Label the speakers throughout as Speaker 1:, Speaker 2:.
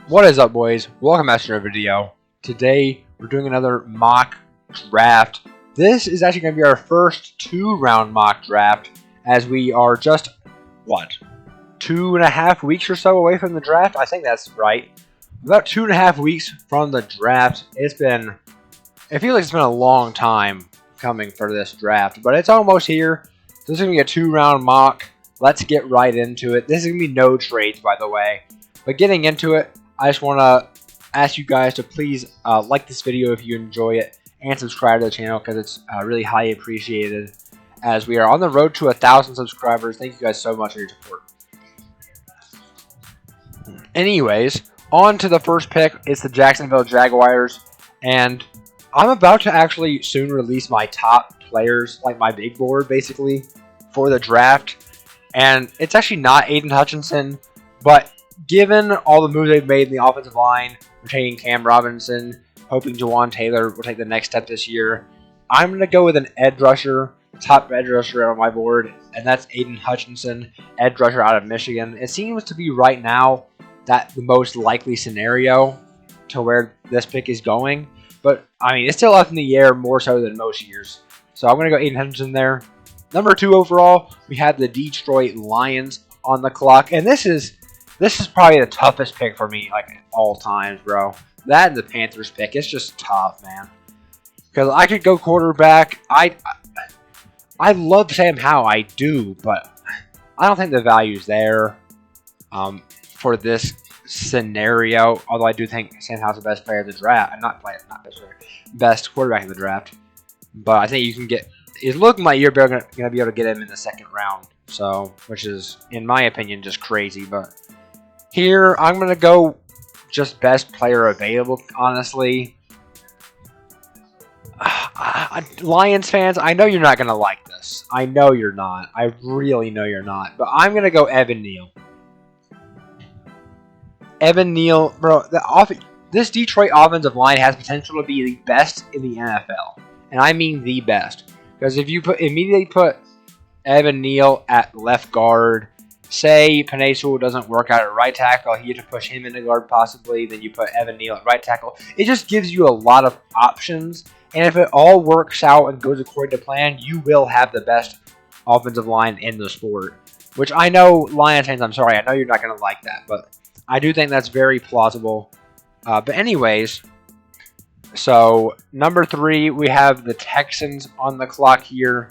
Speaker 1: What is up, boys? Welcome back to another video. Today, we're doing another mock draft. This is actually going to be our first two-round mock draft, as we are just, 2.5 weeks or so away from the draft? I think that's right. About 2.5 weeks from the draft. It feels like it's been a long time coming for this draft, but it's almost here. So this is going to be a two-round mock. Let's get right into it. This is going to be no trades, by the way. But getting into it, I just want to ask you guys to please like this video if you enjoy it and subscribe to the channel because it's really highly appreciated as we are on the road to 1,000 subscribers. Thank you guys so much for your support. Anyways, on to the first pick. It's the Jacksonville Jaguars, and I'm about to actually soon release my top players, like my big board basically, for the draft. And it's actually not Aiden Hutchinson, but given all the moves they've made in the offensive line, retaining Cam Robinson, hoping Jawan Taylor will take the next step this year, I'm going to go with an edge rusher, top edge rusher on my board, and that's Aiden Hutchinson, edge rusher out of Michigan. It seems to be right now that the most likely scenario to where this pick is going, but I mean, it's still up in the air more so than most years. So I'm going to go Aiden Hutchinson there. Number 2 overall, we have the Detroit Lions on the clock, and this is probably the toughest pick for me, like, all times, bro. That and the Panthers pick, it's just tough, man. Because I could go quarterback. I love Sam Howell, I do, but I don't think the value's there for this scenario. Although I do think Sam Howell's the best player of the draft. Best quarterback of the draft. But I think you can get. It's looking like you're going to be able to get him in the second round. So, which is, in my opinion, just crazy, but. Here, I'm going to go just best player available, honestly. Lions fans, I know you're not going to like this. I know you're not. I really know you're not. But I'm going to go Evan Neal. Evan Neal, bro, this Detroit offensive line has potential to be the best in the NFL. And I mean the best. Because if you immediately put Evan Neal at left guard, say Penei Sewell doesn't work out at right tackle, you have to push him into guard possibly, then you put Evan Neal at right tackle. It just gives you a lot of options, and if it all works out and goes according to plan, you will have the best offensive line in the sport. Which I know, Lions fans, I'm sorry, I know you're not going to like that, but I do think that's very plausible. But anyways, so number 3, we have the Texans on the clock here.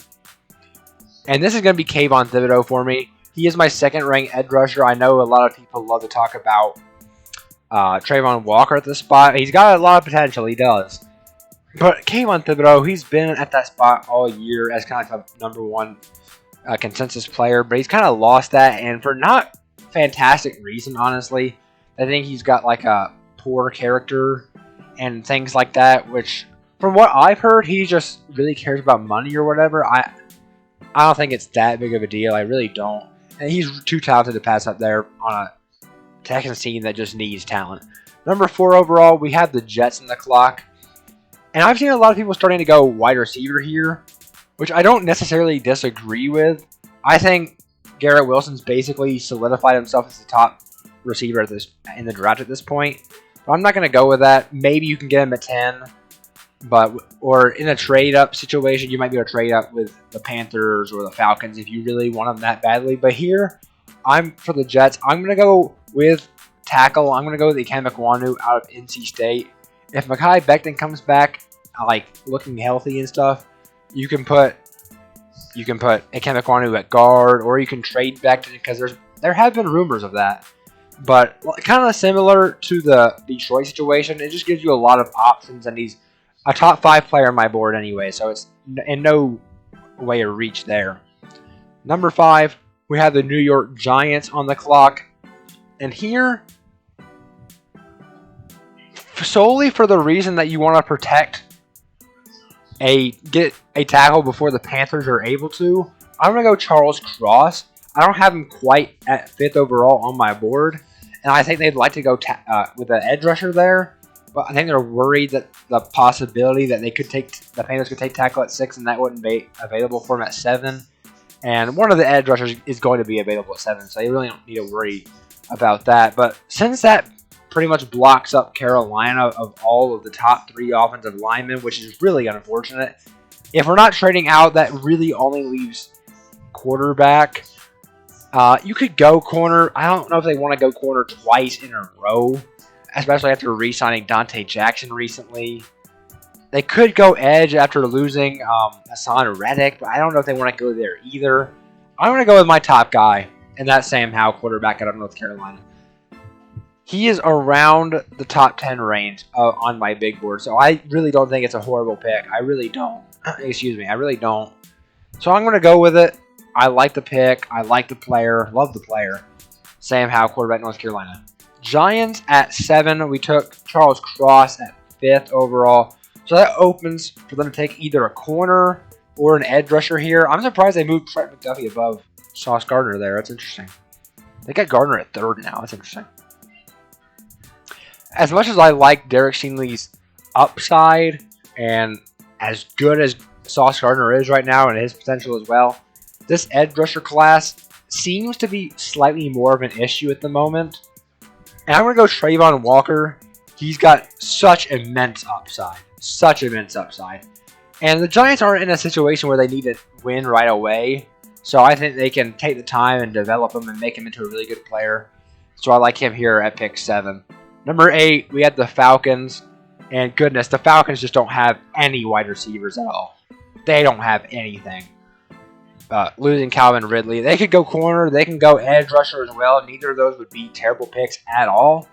Speaker 1: And this is going to be Kvon Thibodeau for me. He is my second-ranked edge rusher. I know a lot of people love to talk about Trayvon Walker at this spot. He's got a lot of potential. He does. But Kvon Thibodeau, he's been at that spot all year as kind of like a number 1 consensus player. But he's kind of lost that. And for not fantastic reason, honestly. I think he's got like a poor character and things like that. Which, from what I've heard, he just really cares about money or whatever. I don't think it's that big of a deal. I really don't. And he's too talented to pass up there on a Texans team that just needs talent. Number 4 overall, we have the Jets in the clock. And I've seen a lot of people starting to go wide receiver here, which I don't necessarily disagree with. I think Garrett Wilson's basically solidified himself as the top receiver in the draft at this point. But I'm not going to go with that. Maybe you can get him at 10. Or in a trade-up situation, you might be able to trade up with the Panthers or the Falcons if you really want them that badly. But here, for the Jets, I'm going to go with tackle. I'm going to go with Ikem Ekwonu out of NC State. If Mekhi Becton comes back, like looking healthy and stuff, you can put Ikem Ekwonu at guard, or you can trade Becton because there have been rumors of that. But kind of similar to the Detroit situation, it just gives you a lot of options, and he's a top 5 player on my board anyway, so it's in no way a reach there. Number 5, we have the New York Giants on the clock. And here, solely for the reason that you want to protect get a tackle before the Panthers are able to, I'm going to go Charles Cross. I don't have him quite at 5th overall on my board, and I think they'd like to go with an edge rusher there. But I think they're worried that the possibility that the Panthers could take tackle at 6 and that wouldn't be available for them at 7. And one of the edge rushers is going to be available at 7, so you really don't need to worry about that. But since that pretty much blocks up Carolina of all of the top 3 offensive linemen, which is really unfortunate. If we're not trading out, that really only leaves quarterback. You could go corner. I don't know if they want to go corner twice in a row, especially after re-signing Dante Jackson recently. They could go edge after losing Hassan Reddick, but I don't know if they want to go there either. I'm going to go with my top guy, and that's Sam Howell, quarterback out of North Carolina. He is around the top 10 range on my big board, so I really don't think it's a horrible pick. I really don't. Excuse me, I really don't. So I'm going to go with it. I like the pick. I like the player. Love the player. Sam Howell, quarterback, North Carolina. Giants at 7. We took Charles Cross at 5th overall. So that opens for them to take either a corner or an edge rusher here. I'm surprised they moved Trent McDuffie above Sauce Gardner there. That's interesting. They got Gardner at 3rd now. That's interesting. As much as I like Derek Stingley's upside and as good as Sauce Gardner is right now and his potential as well, this edge rusher class seems to be slightly more of an issue at the moment. And I'm going to go Trayvon Walker. He's got such immense upside. Such immense upside. And the Giants aren't in a situation where they need to win right away. So I think they can take the time and develop him and make him into a really good player. So I like him here at pick 7. Number 8, we had the Falcons. And goodness, the Falcons just don't have any wide receivers at all. They don't have anything. Losing Calvin Ridley. They could go corner. They can go edge rusher as well. Neither of those would be terrible picks at all.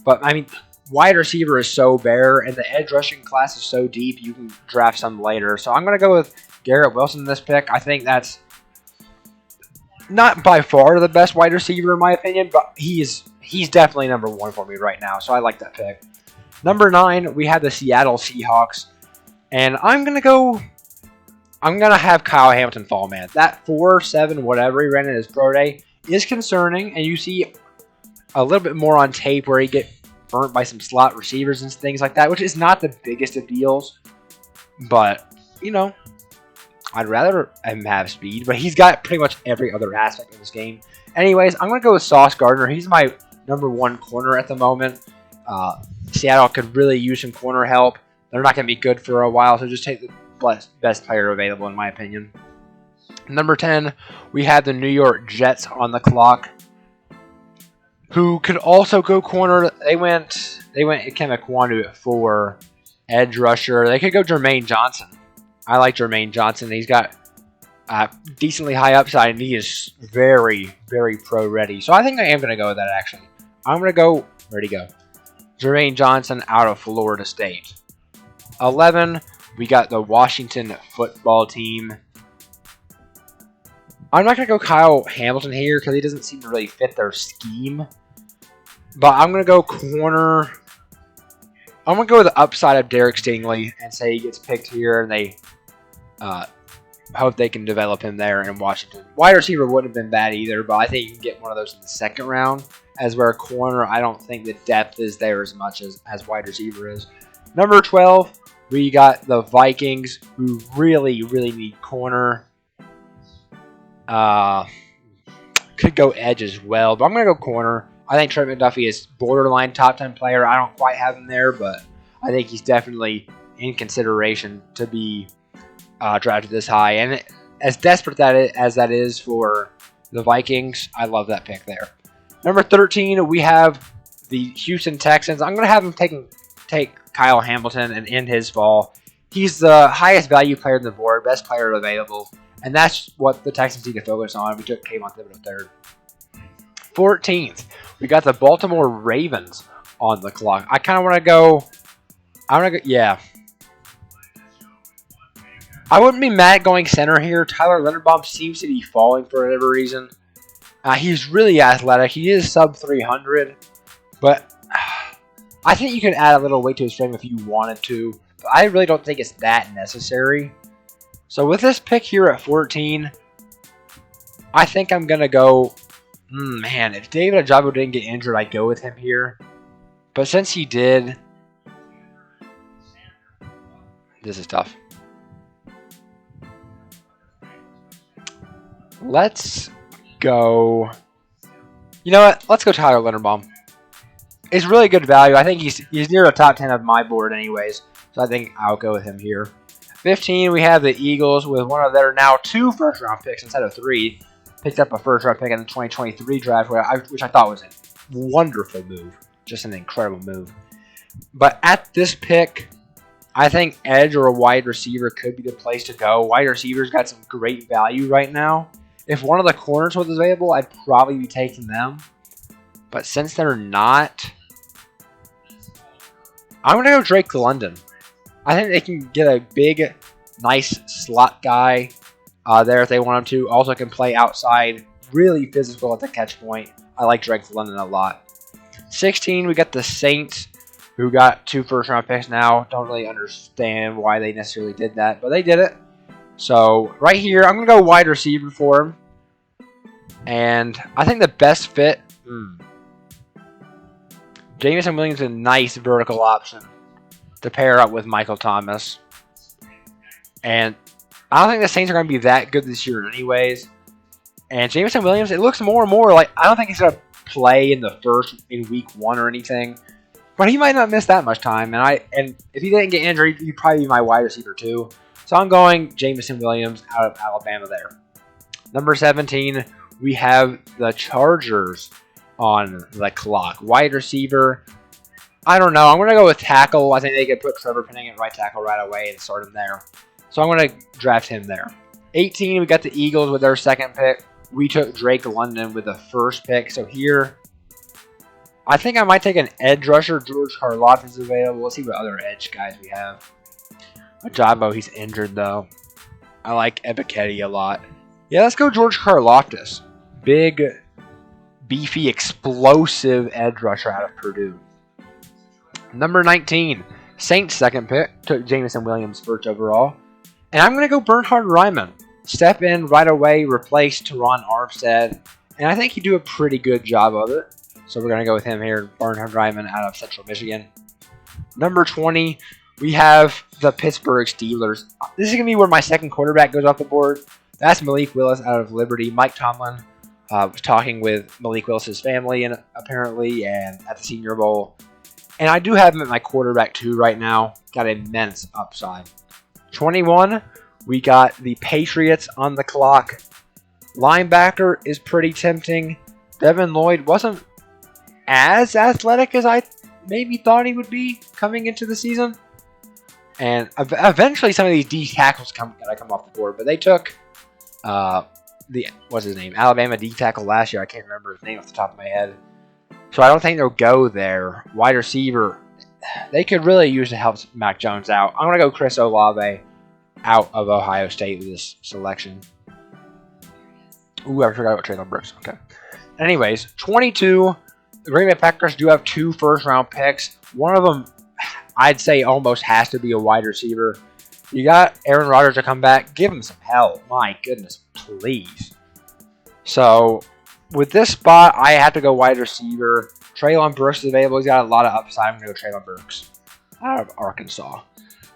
Speaker 1: But, I mean, wide receiver is so bare, and the edge rushing class is so deep, you can draft some later. So I'm going to go with Garrett Wilson in this pick. I think that's not by far the best wide receiver in my opinion, but he's definitely number 1 for me right now. So I like that pick. Number 9, we have the Seattle Seahawks. And I'm going to have Kyle Hamilton fall, man. That 4.7, whatever he ran in his pro day, is concerning. And you see a little bit more on tape where he get burnt by some slot receivers and things like that, which is not the biggest of deals. But, you know, I'd rather him have speed. But he's got pretty much every other aspect of this game. Anyways, I'm going to go with Sauce Gardner. He's my number 1 corner at the moment. Seattle could really use some corner help. They're not going to be good for a while, so just take the best player available, in my opinion. Number 10, we have the New York Jets on the clock, who could also go corner. They went Ikem Ekwonu at 4, edge rusher. They could go Jermaine Johnson. I like Jermaine Johnson. He's got decently high upside, and he is very, very pro ready. So I think I am going to go with that, actually. I'm going to go, where'd he go? Jermaine Johnson out of Florida State. 11, we got the Washington football team. I'm not going to go Kyle Hamilton here because he doesn't seem to really fit their scheme. But I'm going to go corner. I'm going to go with the upside of Derek Stingley and say he gets picked here and they hope they can develop him there in Washington. Wide receiver wouldn't have been bad either, but I think you can get one of those in the 2nd round. As where a corner, I don't think the depth is there as much as wide receiver is. Number 12, we got the Vikings, who really, really need corner. Could go edge as well, but I'm going to go corner. I think Trent McDuffie is borderline top 10 player. I don't quite have him there, but I think he's definitely in consideration to be drafted this high. And as desperate as that is for the Vikings, I love that pick there. Number 13, we have the Houston Texans. I'm going to have him take Kyle Hamilton and end his fall. He's the highest value player on the board, best player available, and that's what the Texans need to focus on. We took Kvon Thibodeau 3rd. 14th, we got the Baltimore Ravens on the clock. I kind of want to go. Yeah. I wouldn't be mad going center here. Tyler Linderbaum seems to be falling for whatever reason. He's really athletic. He is sub 300, but I think you could add a little weight to his frame if you wanted to. But I really don't think it's that necessary. So with this pick here at 14, I think I'm going to go... man, if David Ojabo didn't get injured, I'd go with him here. But since he did... this is tough. Let's go... you know what? Let's go Tyler Linderbaum. It's really good value. I think he's near the top 10 of my board anyways. So I think I'll go with him here. 15, we have the Eagles with one of their now 2 first-round picks instead of 3. Picked up a first-round pick in the 2023 draft, which I thought was a wonderful move. Just an incredible move. But at this pick, I think edge or a wide receiver could be the place to go. Wide receivers got some great value right now. If one of the corners was available, I'd probably be taking them. But since they're not, I'm going to go Drake London. I think they can get a big, nice slot guy there if they want him to. Also can play outside, really physical at the catch point. I like Drake London a lot. 16, we got the Saints, who got 2 first-round picks now. Don't really understand why they necessarily did that, but they did it. So right here, I'm going to go wide receiver for him. And I think the best fit, Jameson Williams is a nice vertical option to pair up with Michael Thomas. And I don't think the Saints are going to be that good this year anyways. And Jameson Williams, it looks more and more like, I don't think he's going to play in week 1 or anything. But he might not miss that much time. And if he didn't get injured, he'd probably be my wide receiver too. So I'm going Jameson Williams out of Alabama there. Number 17, we have the Chargers on the clock. Wide receiver, I don't know. I'm going to go with tackle. I think they could put Trevor Penning at right tackle right away and start him there. So I'm going to draft him there. 18, we got the Eagles with their 2nd pick. We took Drake London with the 1st pick. So here, I think I might take an edge rusher. George Karlaftis is available. Let's see what other edge guys we have. Ajabo, he's injured though. I like Ebiketie a lot. Yeah, let's go George Karlaftis. Big, beefy, explosive edge rusher out of Purdue. Number 19, Saints 2nd pick. Took Jameson Williams 1st overall. And I'm going to go Bernhard Raimann. Step in right away, replace Teron Armstead. And I think he'd do a pretty good job of it. So we're going to go with him here, Bernhard Raimann out of Central Michigan. Number 20, we have the Pittsburgh Steelers. This is going to be where my 2nd quarterback goes off the board. That's Malik Willis out of Liberty. Mike Tomlin was talking with Malik Willis' family and apparently and at the Senior Bowl. And I do have him at my quarterback too right now. Got immense upside. 21, we got the Patriots on the clock. Linebacker is pretty tempting. Devin Lloyd wasn't as athletic as I maybe thought he would be coming into the season. And eventually some of these D tackles gotta come off the board. But they took what's his name? Alabama D tackle last year. I can't remember his name off the top of my head. So I don't think they'll go there. Wide receiver, they could really use to help Mac Jones out. I'm going to go Chris Olave out of Ohio State with this selection. Ooh, I forgot about Traylon Brooks. Okay. Anyways, 22, the Green Bay Packers do have 2 first-round picks. One of them, I'd say, almost has to be a wide receiver. You got Aaron Rodgers to come back. Give him some help. My goodness, please. So with this spot, I have to go wide receiver. Traylon Brooks is available. He's got a lot of upside. I'm going to go Traylon Brooks out of Arkansas.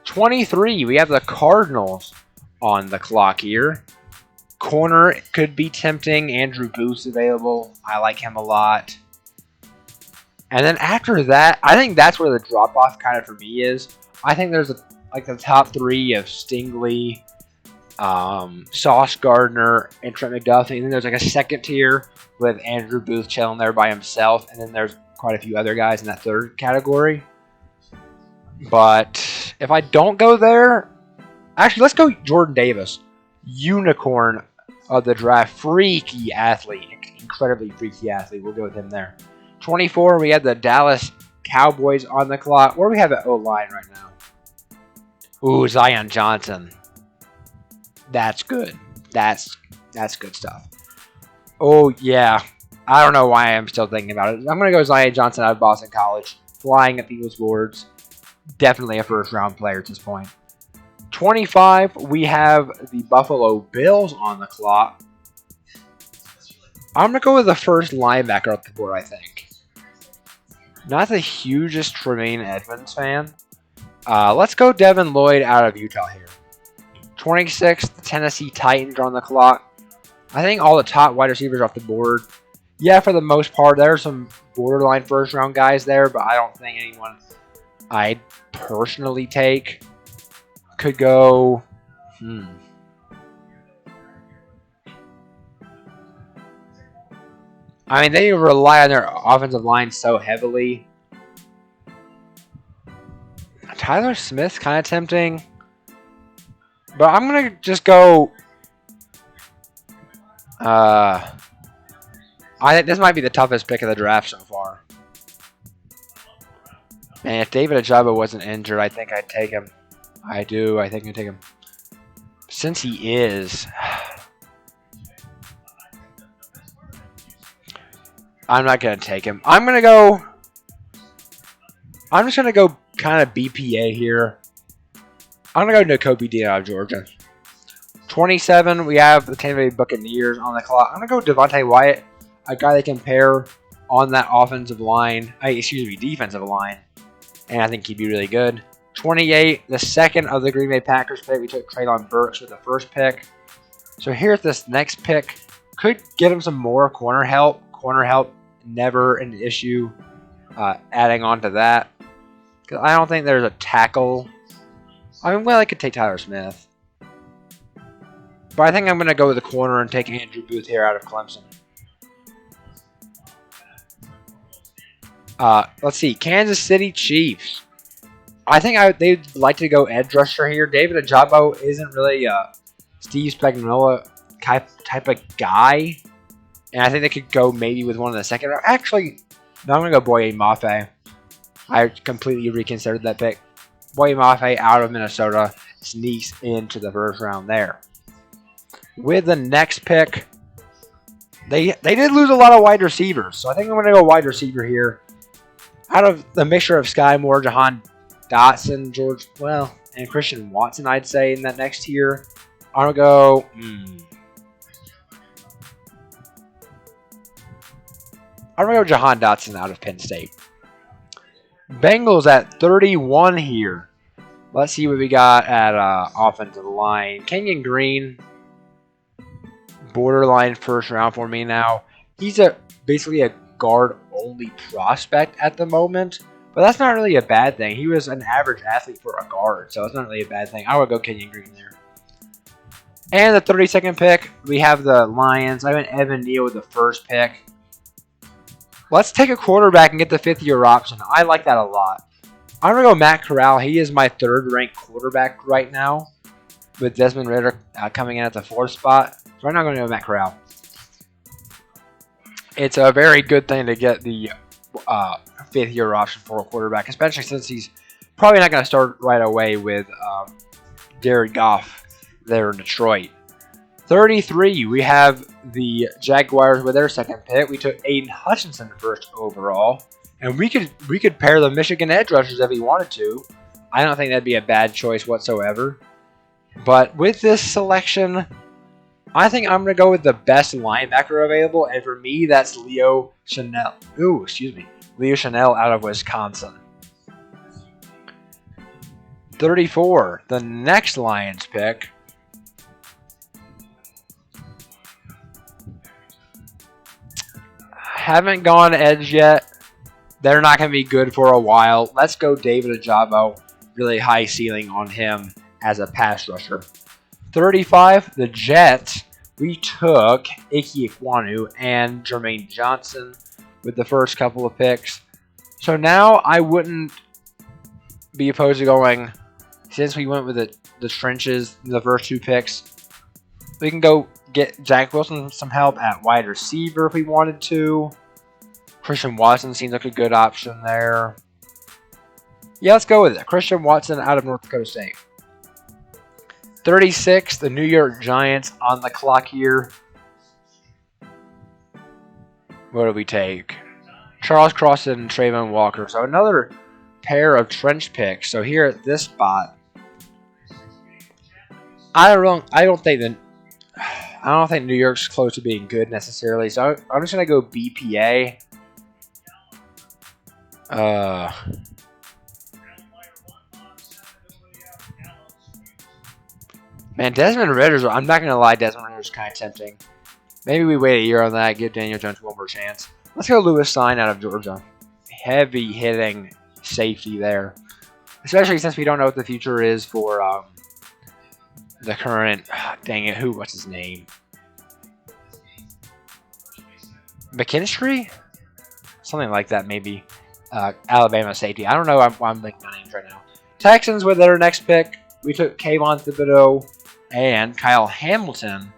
Speaker 1: 23, we have the Cardinals on the clock here. Corner could be tempting. Andrew Booth's available. I like him a lot. And then after that, I think that's where the drop-off kind of for me is. I think there's like the top 3 of Stingley, Sauce Gardner, and Trent McDuffie. And then there's like a 2nd tier with Andrew Booth chilling there by himself. And then there's quite a few other guys in that 3rd category. But if I don't go there, actually, let's go Jordan Davis. Unicorn of the draft. Freaky athlete. Incredibly freaky athlete. We'll go with him there. 24, we have the Dallas Cowboys on the clock. Where do we have at O-line right now? Ooh, Zion Johnson. That's good. That's good stuff. Oh, yeah. I don't know why I'm still thinking about it. I'm going to go Zion Johnson out of Boston College. Flying at people's boards. Definitely a first-round player at this point. 25, we have the Buffalo Bills on the clock. I'm going to go with the first linebacker up the board, I think. Not the hugest Tremaine Edmonds fan. Let's go Devin Lloyd out of Utah here. 26, the Tennessee Titans are on the clock. I think all the top wide receivers off the board. Yeah, for the most part, there are some borderline first round guys there, but I don't think anyone I'd personally take. Could go. I mean, they rely on their offensive line so heavily. Tyler Smith's kind of tempting. But I'm going to just go. I think this might be the toughest pick of the draft so far. And if David Ojabo wasn't injured, I think I'd take him. I do. I think I'd take him. Since he is, I'm not going to take him. I'm just going to go kind of BPA here. I'm going to go Nakobe Dean out of Georgia. 27, we have the Tampa Bay Buccaneers on the clock. I'm going to go Devontae Wyatt, a guy they can pair on that offensive line. Defensive line. And I think he'd be really good. 28, the second of the Green Bay Packers pick. We took Treylon Burks with the first pick. So here's this next pick. Could get him some more corner help. Corner help, never an issue. Adding on to that. Because I don't think there's a tackle. I mean, well, I could take Tyler Smith. But I think I'm going to go with the corner and take Andrew Booth here out of Clemson. Let's see. Kansas City Chiefs. I think they'd like to go edge rusher here. David Ojabo isn't really a Steve Spagnuolo type of guy. And I think they could go maybe with one in the second round. Actually, no, I'm going to go Boye Mafe. I completely reconsidered that pick. Boye Mafe out of Minnesota sneaks into the first round there. With the next pick, they did lose a lot of wide receivers. So I think I'm going to go wide receiver here. Out of the mixture of Sky Moore, Jahan Dotson, and Christian Watson, I'd say, in that next tier. I'm going to go... I'm going to go Jahan Dotson out of Penn State. Bengals at 31 here. Let's see what we got at offensive line. Kenyon Green, borderline first round for me now. He's basically a guard-only prospect at the moment. But that's not really a bad thing. He was an average athlete for a guard, so it's not really a bad thing. I would go Kenyon Green there. And the 32nd pick, we have the Lions. I went Evan Neal with the first pick. Let's take a quarterback and get the fifth-year option. I like that a lot. I'm going to go Matt Corral. He is my third-ranked quarterback right now, with Desmond Ridder coming in at the fourth spot. So I'm not going to go Matt Corral. It's a very good thing to get the fifth-year option for a quarterback, especially since he's probably not going to start right away with Jared Goff there in Detroit. 33, we have the Jaguars with their second pick. We took Aiden Hutchinson first overall, and we could pair the Michigan edge rushers if we wanted to. I don't think that'd be a bad choice whatsoever. But with this selection, I think I'm going to go with the best linebacker available, and for me, that's Leo Chanel. Leo Chanel out of Wisconsin. 34, the next Lions pick. Haven't gone edge yet. They're not going to be good for a while. Let's go David Ojabo. Really high ceiling on him as a pass rusher. 35, the Jets. We took Ike Ekwonu and Jermaine Johnson with the first couple of picks. So now I wouldn't be opposed to going, since we went with the trenches, the first two picks, we can go get Jack Wilson some help at wide receiver if we wanted to. Christian Watson seems like a good option there. Yeah, let's go with it. Christian Watson out of North Dakota State. 36, the New York Giants on the clock here. What do we take? Charles Cross and Trayvon Walker. So another pair of trench picks. So here at this spot, I don't think New York's close to being good necessarily. So I'm just gonna go BPA. Man, Desmond Ridder's. I'm not gonna lie, Desmond Ridder's kind of tempting. Maybe we wait a year on that, give Daniel Jones one more chance. Let's go Lewis Stein out of Georgia. Heavy hitting safety there. Especially since we don't know what the future is for the current, dang it, what's his name? McKinstry? Something like that, maybe. Alabama safety. I don't know. I'm thinking of names right now. Texans with their next pick. We took Kvon Thibodeau and Kyle Hamilton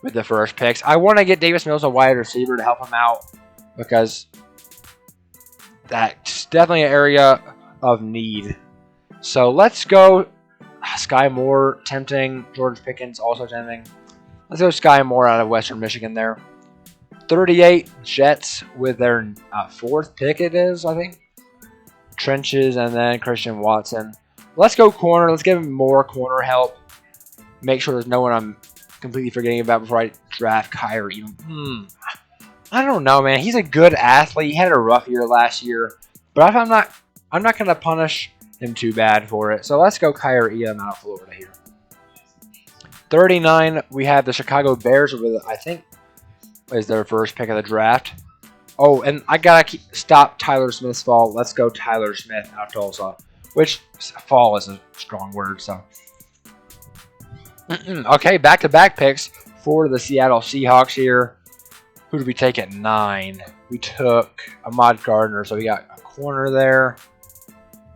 Speaker 1: with the first picks. I want to get Davis Mills a wide receiver to help him out because that's definitely an area of need. So let's go Sky Moore, tempting. George Pickens, also tempting. Let's go Sky Moore out of Western Michigan there. 38 Jets with their fourth pick it is, I think. Trenches and then Christian Watson. Let's go corner. Let's give him more corner help. Make sure there's no one I'm completely forgetting about before I draft Kyrie. I don't know, man. He's a good athlete. He had a rough year last year, but I'm not going to punish him too bad for it. So let's go Kyrie out of Florida here. 39, we have the Chicago Bears with, I think, is their first pick of the draft. Oh, and I got to stop Tyler Smith's fall. Let's go Tyler Smith out of Tulsa, which fall is a strong word, so. Okay, back-to-back picks for the Seattle Seahawks here. Who did we take at 9? We took Ahmad Gardner, so we got a corner there.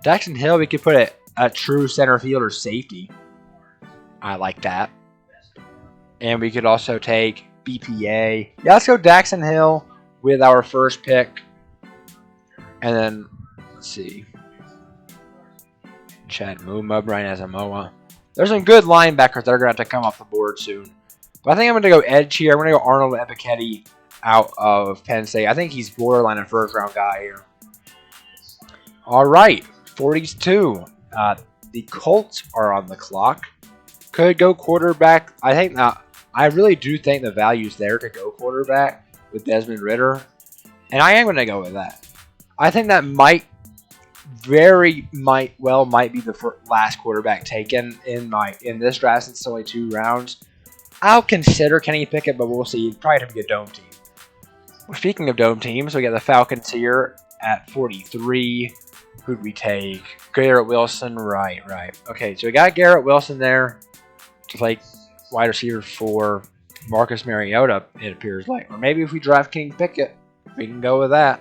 Speaker 1: Daxton Hill, we could put it a true center fielder safety. I like that. And we could also take BPA. Yeah, let's go Daxton Hill with our first pick. And then, let's see. Chad Muma, Brian Asamoah. There's some good linebackers that are going to have to come off the board soon. But I think I'm going to go edge here. I'm going to go Arnold Ebiketie out of Penn State. I think he's borderline a first-round guy here. All right, 42. The Colts are on the clock. Could go quarterback. I really do think the value's there to go quarterback with Desmond Ridder. And I am going to go with that. I think that might be the last quarterback taken in this draft since it's only 2 rounds. I'll consider Kenny Pickett, but we'll see. It'd probably have to be a dome team. Well, speaking of dome teams, we got the Falcons here at 43. Who'd we take? Garrett Wilson. Right. Okay, so we got Garrett Wilson there to play wide receiver for Marcus Mariota, it appears like. Or maybe if we draft Kenny Pickett, we can go with that.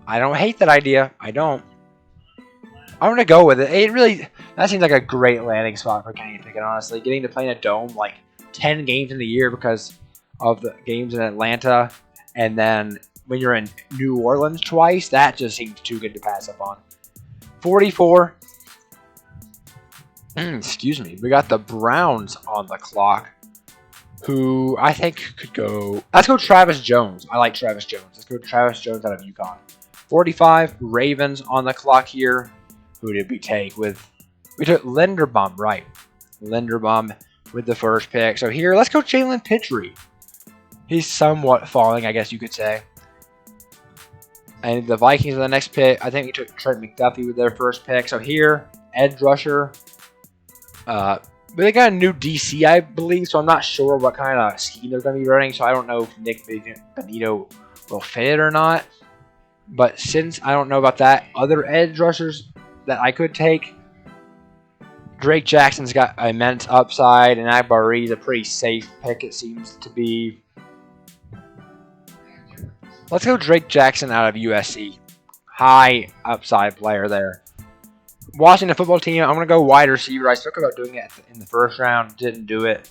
Speaker 1: I don't hate that idea. I don't. I'm going to go with it. That seems like a great landing spot for Kenny Pickett, honestly. Getting to play in a dome like 10 games in the year because of the games in Atlanta. And then when you're in New Orleans twice, that just seems too good to pass up on. 44. Excuse me. We got the Browns on the clock, who I think could go. Let's go Travis Jones. I like Travis Jones. Let's go Travis Jones out of UConn. 45. Ravens on the clock here. Who did we take? We took Linderbaum, right? Linderbaum with the first pick. So here, let's go Jalen Pitre. He's somewhat falling, I guess you could say. And the Vikings are the next pick. I think we took Trent McDuffie with their first pick. So here, edge rusher. But they got a new DC, I believe, so I'm not sure what kind of scheme they're going to be running. So I don't know if Nick Benito will fit or not. But since I don't know about that, other edge rushers that I could take, Drake Jackson's got immense upside, and Agbari's a pretty safe pick, it seems to be. Let's go Drake Jackson out of USC. High upside player there. Washington football team, I'm going to go wide receiver. I spoke about doing it in the first round. Didn't do it.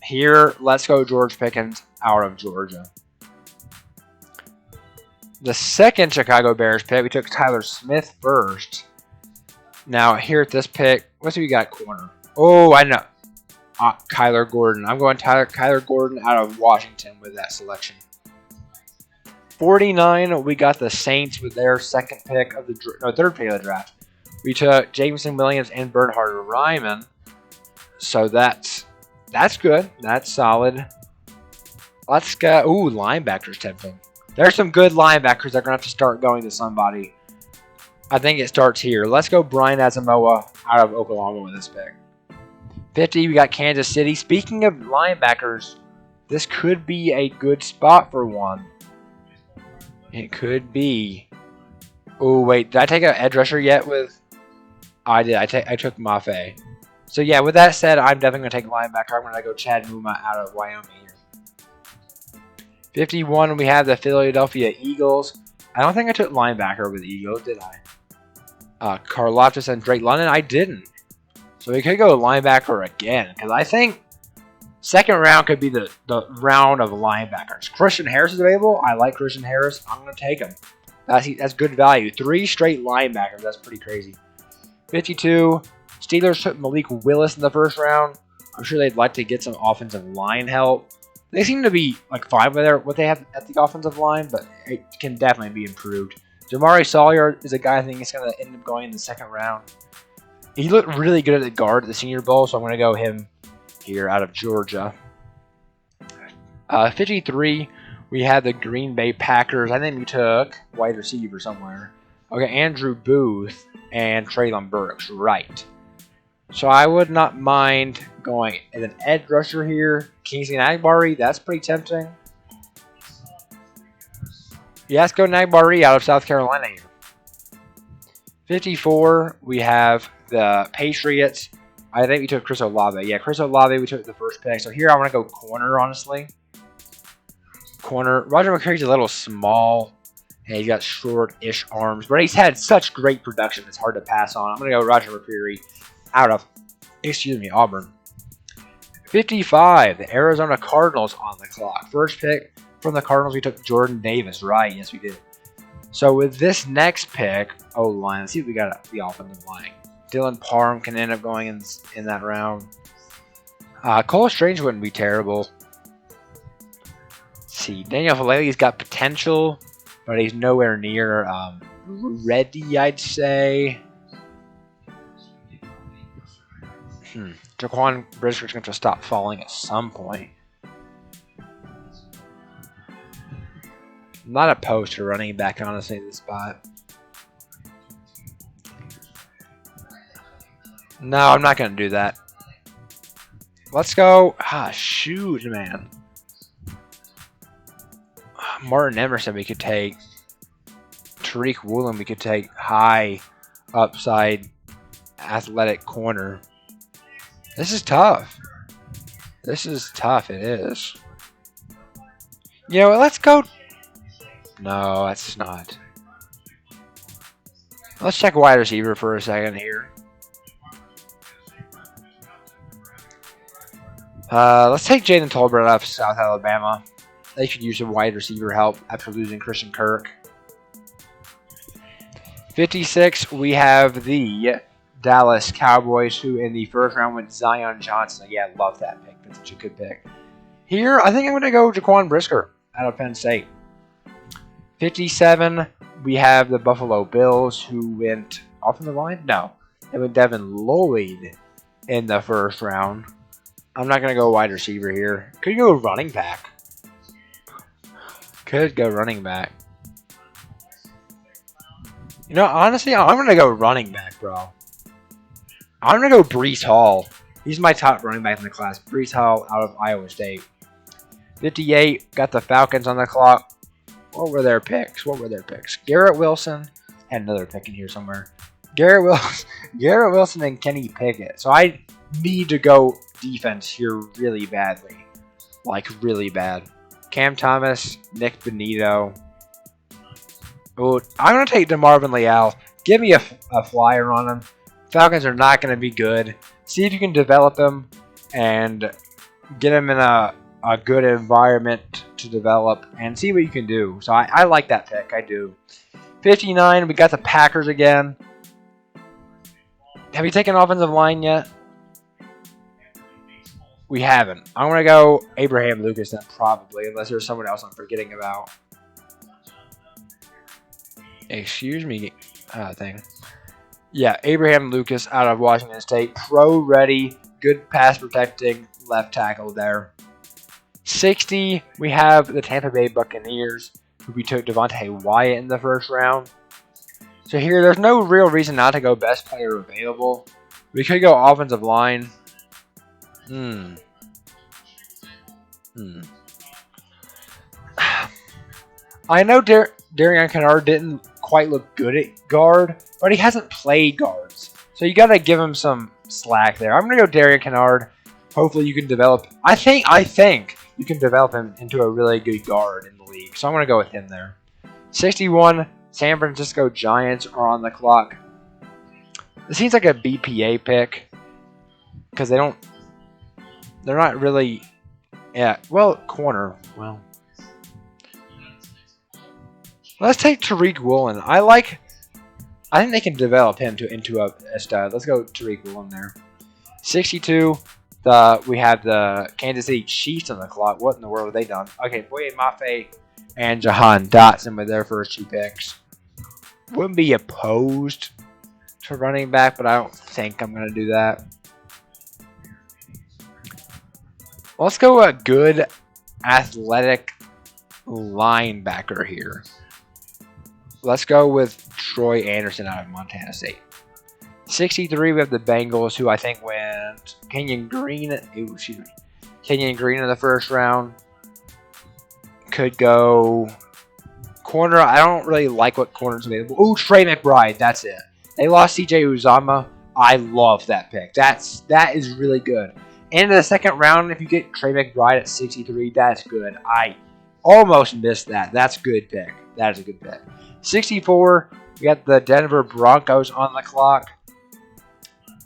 Speaker 1: Here, let's go George Pickens out of Georgia. The second Chicago Bears pick, we took Tyler Smith first. Now, here at this pick, what do we got corner? Oh, I know. Kyler Gordon. I'm going Kyler Gordon out of Washington with that selection. 49, we got the Saints with their third pick of the draft. We took Jameson Williams and Bernhard Raimann. So that's good. That's solid. Let's go. Ooh, linebackers tempting. There's some good linebackers that are going to have to start going to somebody. I think it starts here. Let's go Brian Asamoah out of Oklahoma with this pick. 50, we got Kansas City. Speaking of linebackers This could be a good spot for one. It could be. Oh, wait. Did I take an edge rusher yet with... I did. I took Mafe. So, yeah, with that said, I'm definitely going to take linebacker. I'm going to go Chad Muma out of Wyoming here. 51, we have the Philadelphia Eagles. I don't think I took linebacker with the Eagles, did I? Karlaftis and Drake London, I didn't. So we could go linebacker again, because I think second round could be the round of linebackers. Christian Harris is available. I like Christian Harris. I'm going to take him. That's good value. 3 straight linebackers. That's pretty crazy. 52, Steelers took Malik Willis in the first round. I'm sure they'd like to get some offensive line help. They seem to be like fine with what they have at the offensive line, but it can definitely be improved. Jamari Sawyer is a guy I think is going to end up going in the second round. He looked really good at the guard at the Senior Bowl, so I'm going to go him here out of Georgia. 53, we had the Green Bay Packers. I think we took wide receiver somewhere. Okay, Andrew Booth and Traylon Burks, right. So I would not mind going as an edge rusher here. Kingsley Nagbari, that's pretty tempting. Yeah, let's go Nagbari out of South Carolina here. 54, we have the Patriots. I think we took Chris Olave. Yeah, Chris Olave, we took the first pick. So here I want to go corner, honestly. Corner. Roger McCreary's a little small. And he's got short-ish arms. But he's had such great production, it's hard to pass on. I'm going to go Roger McCreary out of, Auburn. 55, the Arizona Cardinals on the clock. First pick from the Cardinals, we took Jordan Davis. Right, yes, we did. So with this next pick, O-line, let's see if we got the offensive line. Dylan Parham can end up going in that round. Cole Strange wouldn't be terrible. Let's see, Daniel Falele's got potential, but he's nowhere near ready, I'd say. Jaquan Brisker's going to stop falling at some point. I'm not opposed to running back, honestly, at this spot. No, I'm not going to do that. Let's go. Shoot, man. Martin Emerson we could take. Tariq Woolen we could take. High upside athletic corner. This is tough. This is tough. It is. You know what? Let's go. No, that's not. Let's check wide receiver for a second here. Let's take Jaden Tolbert out of South Alabama. They could use some wide receiver help after losing Christian Kirk. 56, we have the Dallas Cowboys, who in the first round went Zion Johnson. Yeah, I love that pick. That's such a good pick. Here, I think I'm going to go Jaquan Brisker out of Penn State. 57, we have the Buffalo Bills, who went off in the line? No. They went Devin Lloyd in the first round. I'm not going to go wide receiver here. Could go running back. Could go running back. You know, honestly, I'm going to go running back, bro. I'm going to go Breece Hall. He's my top running back in the class. Breece Hall out of Iowa State. 58, got the Falcons on the clock. What were their picks? Garrett Wilson. Had another pick in here somewhere. Garrett Wilson and Kenny Pickett. So I need to go defense here really badly. Like, really bad. Cam Thomas, Nick Benito. Oh, I'm going to take DeMarvin Leal. Give me a flyer on him. Falcons are not going to be good. See if you can develop him and get him in a good environment to develop and see what you can do. So I like that pick. I do. 59, we got the Packers again. Have you taken offensive line yet? We haven't. I'm going to go Abraham Lucas then probably, unless there's someone else I'm forgetting about. Excuse me, thing. Yeah, Abraham Lucas out of Washington State. Pro-ready, good pass protecting left tackle there. 60, we have the Tampa Bay Buccaneers, who we took Devontae Wyatt in the first round. So here, there's no real reason not to go best player available. We could go offensive line. I know Darian Kennard didn't quite look good at guard, but he hasn't played guards. So you got to give him some slack there. I'm going to go Darian Kennard. Hopefully you can develop. I think you can develop him into a really good guard in the league. So I'm going to go with him there. 61, San Francisco Giants are on the clock. It seems like a BPA pick because they're not really, corner. Well, let's take Tariq Woolen. I think they can develop him into a stud. Let's go Tariq Woolen there. 62, we have the Kansas City Chiefs on the clock. What in the world have they done? Okay, Boye Mafe and Jahan Dotson with their first 2 picks. Wouldn't be opposed to running back, but I don't think I'm going to do that. Let's go a good athletic linebacker here. Let's go with Troy Anderson out of Montana State. 63, we have the Bengals, who I think went Kenyon Green in the first round. Could go corner. I don't really like what corner's available. Ooh, Trey McBride. That's it. They lost CJ Uzomah. I love that pick. That is really good. Into the second round, if you get Trey McBride at 63, that's good. I almost missed that. That's a good pick. That is a good pick. 64, we got the Denver Broncos on the clock,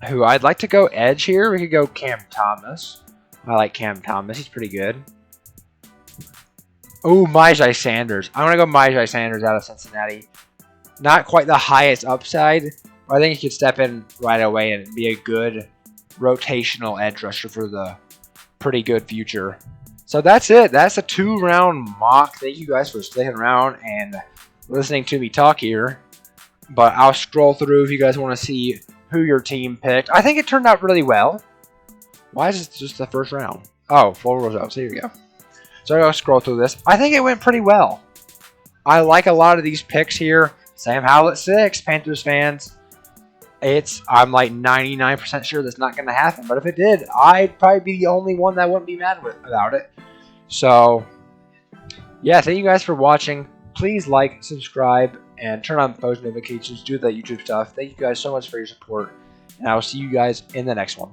Speaker 1: who I'd like to go edge here. We could go Cam Thomas. I like Cam Thomas. He's pretty good. Ooh, Myjai Sanders. I'm going to go Myjai Sanders out of Cincinnati. Not quite the highest upside, but I think he could step in right away and be a good rotational edge rusher for the pretty good future. So that's it. That's a 2-round mock. Thank you guys for sticking around and listening to me talk here. But I'll scroll through if you guys want to see who your team picked. I think it turned out really well. Why is it just the first round? Oh, full results. Here we go. So I'll scroll through this. I think it went pretty well. I like a lot of these picks here. Sam Howell at 6, Panthers fans. I'm like 99% sure that's not going to happen. But if it did, I'd probably be the only one that wouldn't be mad about it. So, yeah, thank you guys for watching. Please like, subscribe, and turn on post notifications. Do that YouTube stuff. Thank you guys so much for your support. And I will see you guys in the next one.